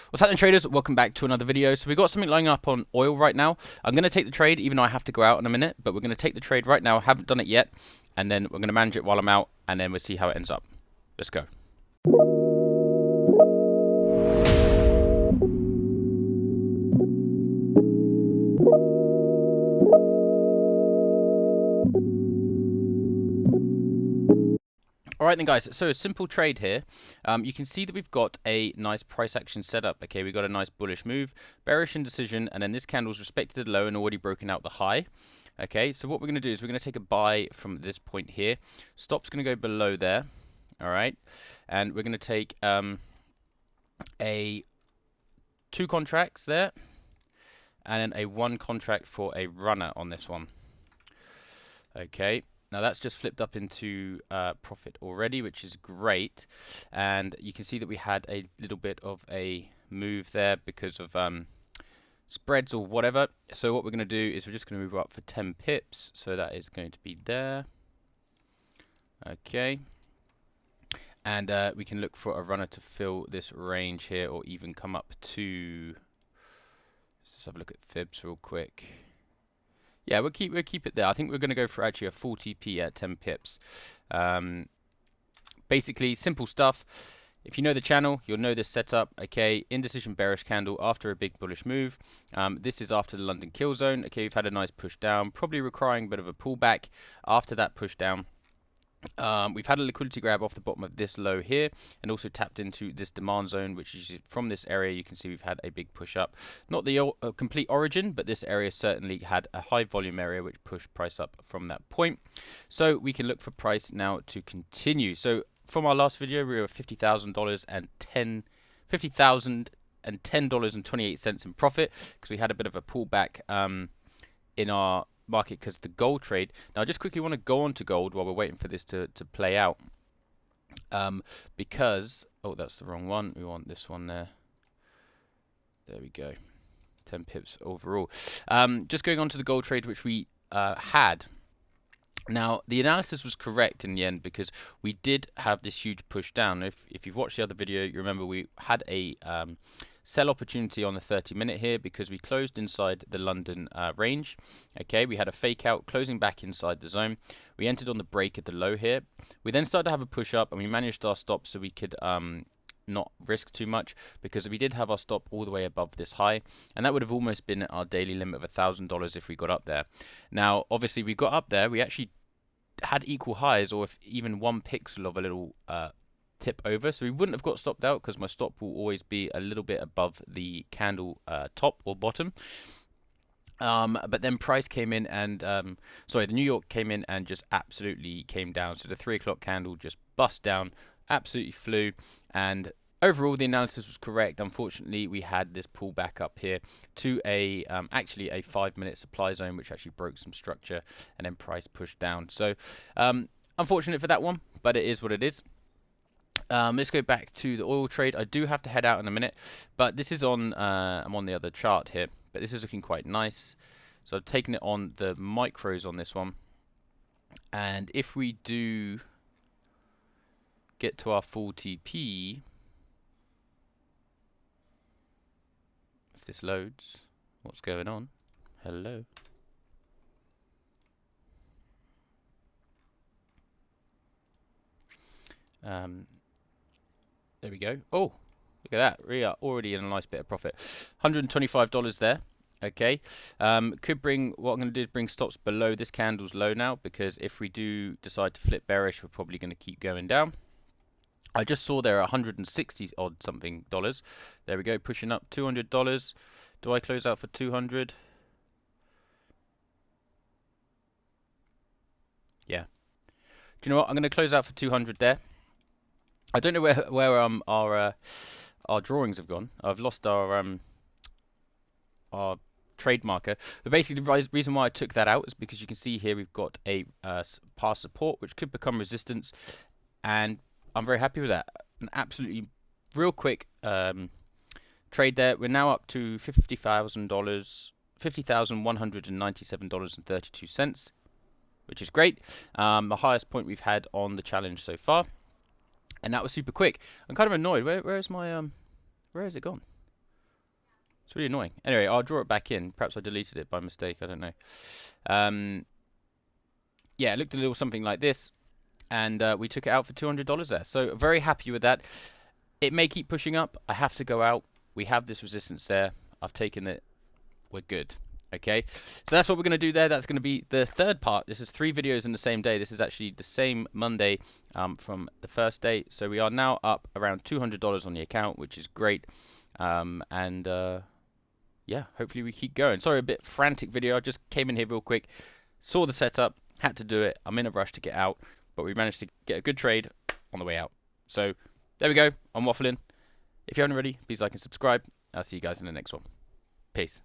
What's happening, traders? Welcome back to another video. So we've got something lining up on oil right now. I'm going to take the trade, even though I have to go out in a minute, but we're going to take the trade right now. I haven't done it yet, and then we're going to manage it while I'm out, and then we'll see how it ends up. Let's go. Alright then, guys, so a simple trade here. You can see that we've got a nice price action setup. Okay, we've got a nice bullish move, bearish indecision, and then this candle's respected the low and already broken out the high. Okay, so what we're going to do is we're going to take a buy from this point here. Stop's going to go below there. Alright, and we're going to take a 2 contracts there, and then a 1 contract for a runner on this one. Okay. Now that's just flipped up into profit already, which is great. And you can see that we had a little bit of a move there because of spreads or whatever. So what we're going to do is we're just going to move up for 10 pips. So that is going to be there. Okay. And we can look for a runner to fill this range here, or even come up to... Let's just have a look at fibs real quick. Yeah, we'll keep it there. I think we're going to go for actually a 40p at 10 pips. Basically, simple stuff. If you know the channel, you'll know this setup. Okay, indecision bearish candle after a big bullish move. This is after the London kill zone. Okay, we've had a nice push down, probably requiring a bit of a pullback after that push down. We've had a liquidity grab off the bottom of this low here, and also tapped into this demand zone, which is from this area. You can see we've had a big push up. Not the complete origin, but this area certainly had a high volume area which pushed price up from that point. So we can look for price now to continue. So from our last video, we were $50,000 and $50,010.28 in profit, because we had a bit of a pullback in our market because of the gold trade. Now I just quickly want to go on to gold while we're waiting for this to play out, because that's the wrong one. We want this one there. There we go. 10 pips overall. Just going on to the gold trade which we had. Now the analysis was correct in the end, because we did have this huge push down. If you've watched the other video, you remember we had a sell opportunity on the 30-minute here, because we closed inside the London range. Okay, we had a fake out closing back inside the zone. We entered on the break at the low here. We then started to have a push up, and we managed our stop so we could not risk too much, because we did have our stop all the way above this high, and that would have almost been our daily limit of $1,000 if we got up there. Now obviously we got up there, we actually had equal highs, or if even 1 pixel of a little tip over, so we wouldn't have got stopped out, because my stop will always be a little bit above the candle top or bottom. But then price came in and the New York came in and just absolutely came down. So the 3 o'clock candle just bust down, absolutely flew, and overall the analysis was correct. Unfortunately, we had this pullback up here to a actually a 5-minute supply zone, which actually broke some structure, and then price pushed down. So unfortunate for that one, but it is what it is. Let's go back to the oil trade. I do have to head out in a minute, but this is on I'm on the other chart here, but this is looking quite nice. So I've taken it on the micros on this one, and if we do get to our full TP, if this loads, what's going on? Hello. There we go. Oh, look at that. We are already in a nice bit of profit. $125 there. Okay. Could bring, what I'm going to do is bring stops below this candle's low now, because if we do decide to flip bearish, we're probably going to keep going down. I just saw there 160 odd something dollars. There we go, pushing up $200. Do I close out for 200? Yeah. Do you know what? I'm going to close out for 200 there. I don't know where our drawings have gone. I've lost our trade marker. But basically, the reason why I took that out is because you can see here we've got a past support which could become resistance, and I'm very happy with that. An absolutely real quick trade there. We're now up to $50,197.32, which is great. The highest point we've had on the challenge so far. And that was super quick. I'm kind of annoyed. Where is my where has it gone? It's really annoying. Anyway, I'll draw it back in. Perhaps I deleted it by mistake. I don't know. Yeah, it looked a little something like this. And we took it out for $200 there. So very happy with that. It may keep pushing up. I have to go out. We have this resistance there. I've taken it. We're good. Okay, so that's what we're going to do there. That's going to be the third part. This is 3 videos in the same day. This is actually the same Monday from the first day. So we are now up around $200 on the account, which is great. Yeah, hopefully we keep going. Sorry, a bit frantic video. I just came in here real quick, saw the setup, had to do it. I'm in a rush to get out, but we managed to get a good trade on the way out. So there we go. I'm waffling. If you haven't already, please like and subscribe. I'll see you guys in the next one. Peace.